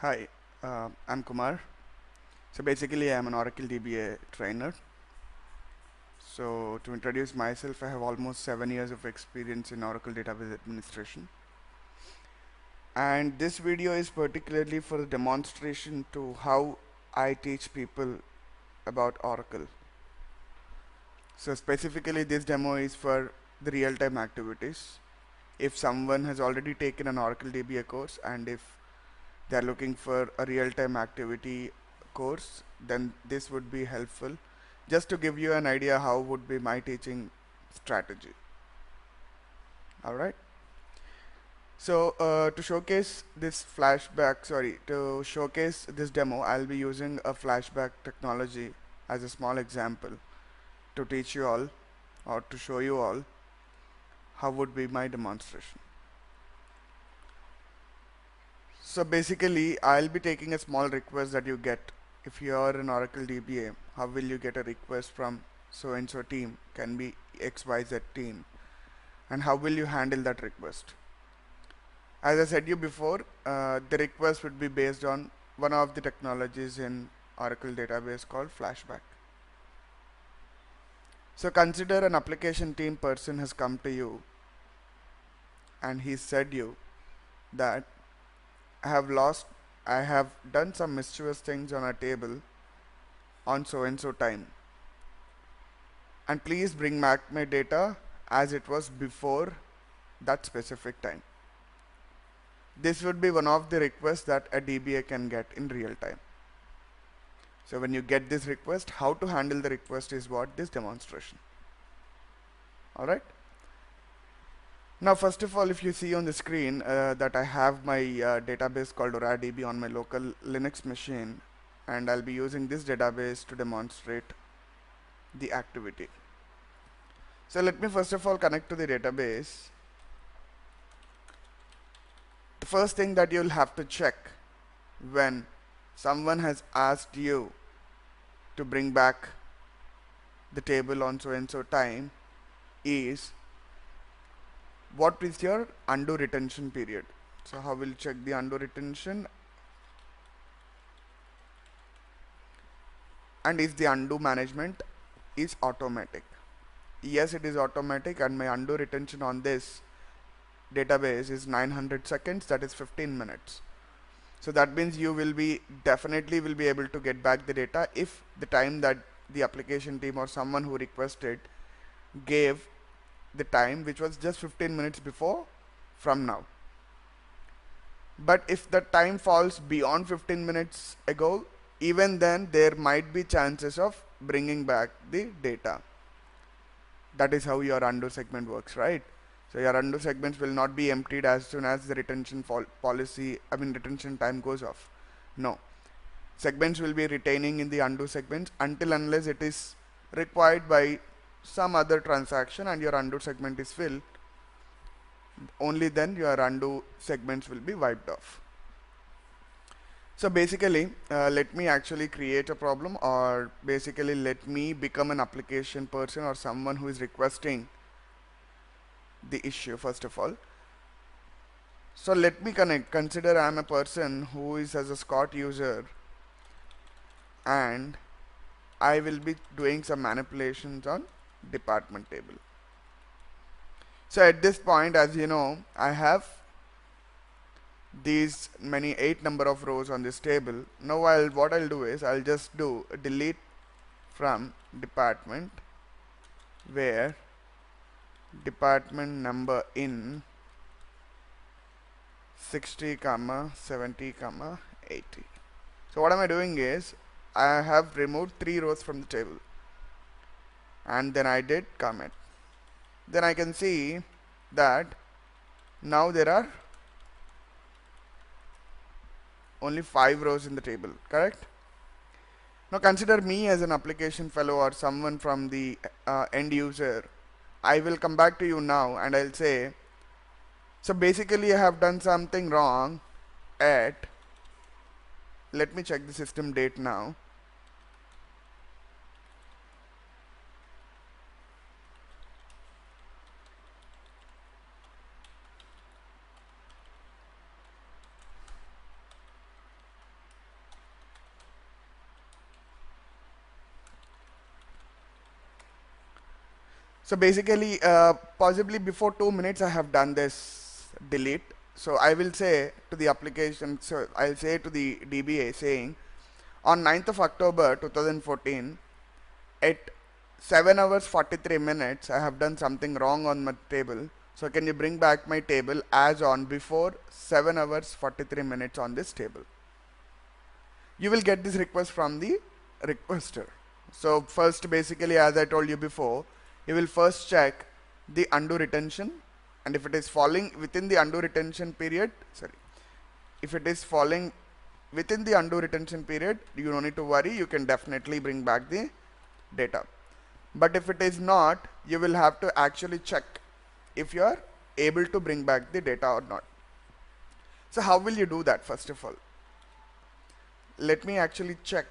Hi, I'm Kumar. So basically, I'm an Oracle DBA trainer. So to introduce myself, I have almost 7 years of experience in Oracle database administration. And this video is particularly for the demonstration to how I teach people about Oracle. So specifically, this demo is for the real-time activities. If someone has already taken an Oracle DBA course and if they are looking for a real-time activity course, then this would be helpful just to give you an idea how would be my teaching strategy. Alright, so to showcase this demo, I'll be using a flashback technology as a small example to teach you all or to show you all how would be my demonstration. So basically, I'll be taking a small request that you get. If you are an Oracle DBA, how will you get a request from so and so team? Can be XYZ team. And how will you handle that request? As I said you before, the request would be based on one of the technologies in Oracle database called flashback. So consider an application team person has come to you and he said you that I have done some mischievous things on a table on so and so time, and please bring back my data as it was before that specific time. This would be one of the requests that a DBA can get in real time. So when you get this request, how to handle the request is what this demonstration. Alright. Now first of all, if you see on the screen that I have my database called Oracle DBA on my local Linux machine, and I'll be using this database to demonstrate the activity. So let me first of all connect to the database. The first thing that you'll have to check when someone has asked you to bring back the table on so and so time is what is your undo retention period. So how will check the undo retention, and is the undo management is automatic? Yes, it is automatic, and my undo retention on this database is 900 seconds, that is 15 minutes. So that means you will be definitely will be able to get back the data if the time that the application team or someone who requested gave the time, which was just 15 minutes before from now. But if the time falls beyond 15 minutes ago, even then there might be chances of bringing back the data. That is how your undo segment works, right? So your undo segments will not be emptied as soon as the retention retention time goes off. No, segments will be retaining in the undo segments until unless it is required by some other transaction and your undo segment is filled. Only then your undo segments will be wiped off. So basically, let me actually create a problem, or basically let me become an application person or someone who is requesting the issue first of all. So let me consider I am a person who is as a Scott user, and I will be doing some manipulations on department table. So at this point, as you know, I have these many 8 number of rows on this table. Now what I'll do is I'll just do a delete from department where department number in 60, 70, 80. So what am I doing is I have removed 3 rows from the table, and then I did comment. Then I can see that now there are only 5 rows in the table, correct? Now consider me as an application fellow or someone from the end user. I will come back to you now and I'll say, so basically I have done something wrong at, let me check the system date now. So basically, possibly before 2 minutes, I have done this delete. So I will say to the application, so I'll say to the DBA saying on 9th of October 2014 at 7 hours 43 minutes, I have done something wrong on my table. So can you bring back my table as on before 7 hours 43 minutes on this table? You will get this request from the requester. So first, basically, as I told you before, you will first check the undo retention, and if it is falling within the undo retention period, if it is falling within the undo retention period, you don't need to worry, you can definitely bring back the data. But if it is not, you will have to actually check if you are able to bring back the data or not. So how will you do that? First of all, let me actually check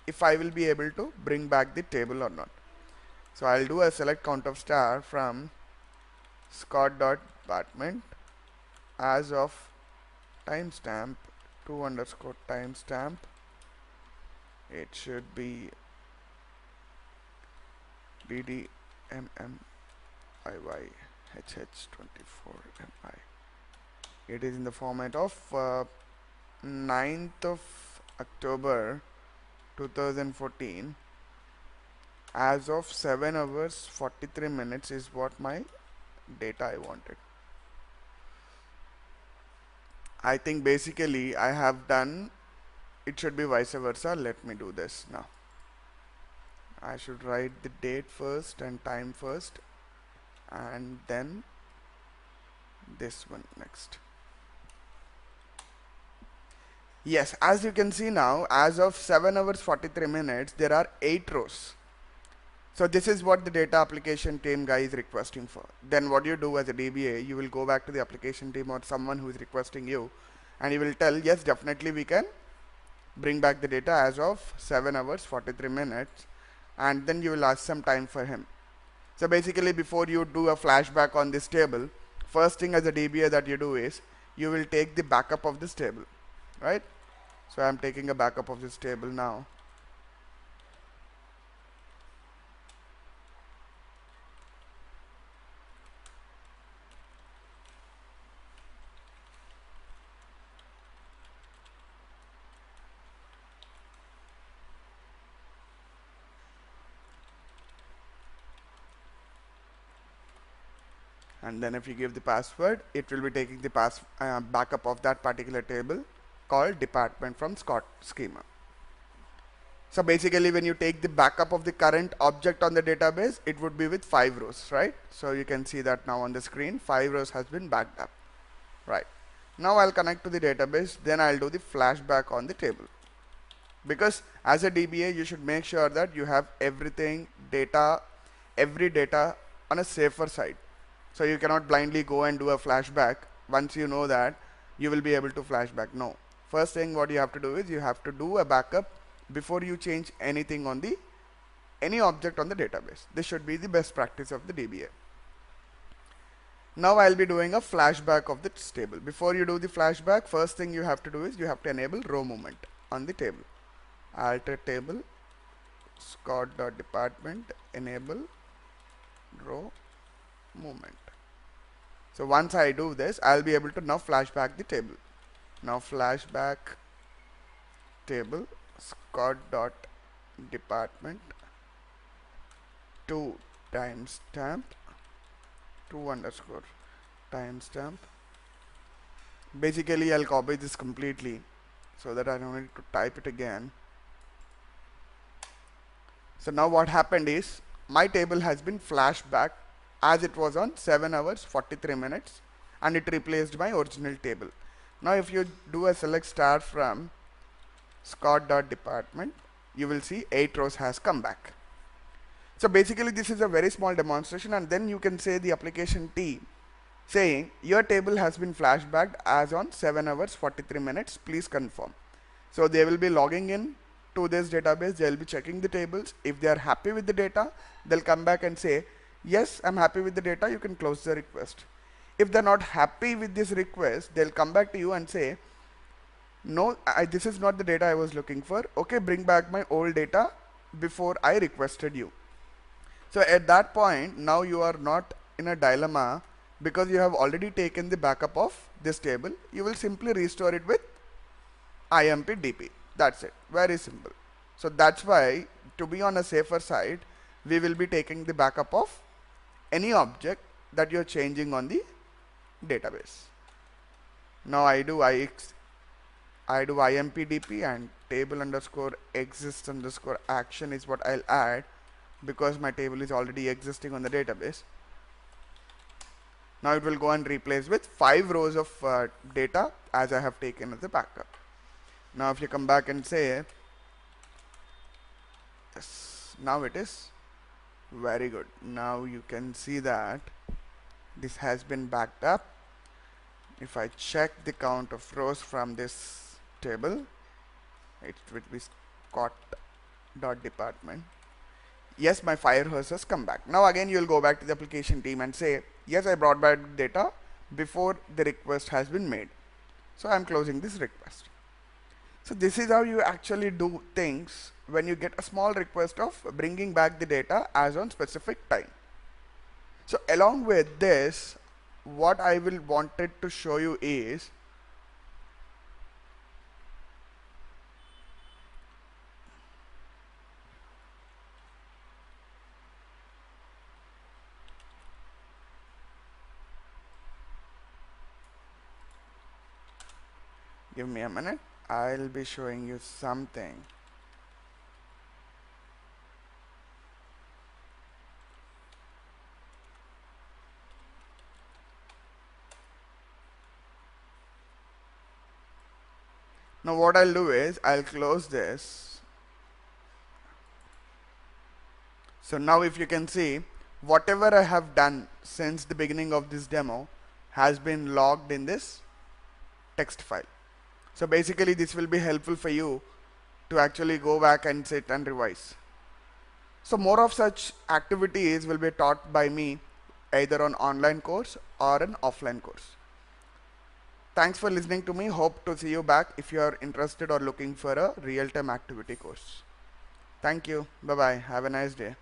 if I will be able to bring back the table or not. So I'll do a select count of star from Scott.department as of timestamp 2_timestamp. It should be DDMMIYHH24MI. It is in the format of 9th of October 2014 as of 7 hours 43 minutes is what my data I wanted. I think basically I have done, it should be vice versa. Let me do this now. I should write the date first and time first, and then this one next. Yes, as you can see now, as of 7 hours 43 minutes, there are 8 rows. So this is what the data application team guy is requesting for. Then what you do as a DBA, you will go back to the application team or someone who is requesting you, and you will tell, yes, definitely we can bring back the data as of 7 hours 43 minutes, and then you will ask some time for him. So basically, before you do a flashback on this table, first thing as a DBA that you do is you will take the backup of this table, right? So I'm taking a backup of this table now. And then if you give the password, it will be taking the backup of that particular table called department from Scott schema. So basically, when you take the backup of the current object on the database, it would be with 5 rows, right? So you can see that now on the screen, 5 rows has been backed up, right? Now I'll connect to the database, then I'll do the flashback on the table. Because as a DBA, you should make sure that you have everything, every data on a safer side. So you cannot blindly go and do a flashback. Once you know that, you will be able to flashback. No. First thing what you have to do is you have to do a backup before you change anything on any object on the database. This should be the best practice of the DBA. Now I'll be doing a flashback of this table. Before you do the flashback, first thing you have to do is you have to enable row movement on the table. Alter table, Scott.department, enable row movement. So once I do this, I'll be able to now flashback the table. Now flashback table, Scott.department to timestamp 2_timestamp. Basically, I'll copy this completely so that I don't need to type it again. So now what happened is my table has been flashed back as it was on 7 hours 43 minutes, and it replaced my original table. Now if you do a select star from Scott.department, you will see 8 rows has come back. So basically this is a very small demonstration, and then you can say the application team saying your table has been flashbacked as on 7 hours 43 minutes, please confirm. So they will be logging in to this database, they will be checking the tables. If they are happy with the data, they'll come back and say, yes, I'm happy with the data, you can close the request. If they're not happy with this request, they'll come back to you and say, no, this is not the data I was looking for. Okay, bring back my old data before I requested you. So at that point, now you are not in a dilemma because you have already taken the backup of this table. You will simply restore it with IMP-DB. That's it. Very simple. So that's why, to be on a safer side, we will be taking the backup of any object that you're changing on the database. Now I do IMP-DB and table underscore exists underscore action is what I'll add because my table is already existing on the database. Now it will go and replace with 5 rows of data as I have taken as a backup. Now if you come back and say, yes, now it is very good. Now you can see that this has been backed up. If I check the count of rows from this table, it will be Scott.department. Yes, my fire hose has come back. Now again you will go back to the application team and say, yes, I brought back data before the request has been made. So I'm closing this request. So this is how you actually do things when you get a small request of bringing back the data as on specific time. So along with this, what I will wanted to show you is give me a minute. I'll be showing you something. Now what I'll do is I'll close this. So now if you can see, whatever I have done since the beginning of this demo has been logged in this text file. So basically this will be helpful for you to actually go back and sit and revise. So more of such activities will be taught by me either on online course or an offline course. Thanks for listening to me. Hope to see you back if you are interested or looking for a real-time activity course. Thank you. Bye-bye. Have a nice day.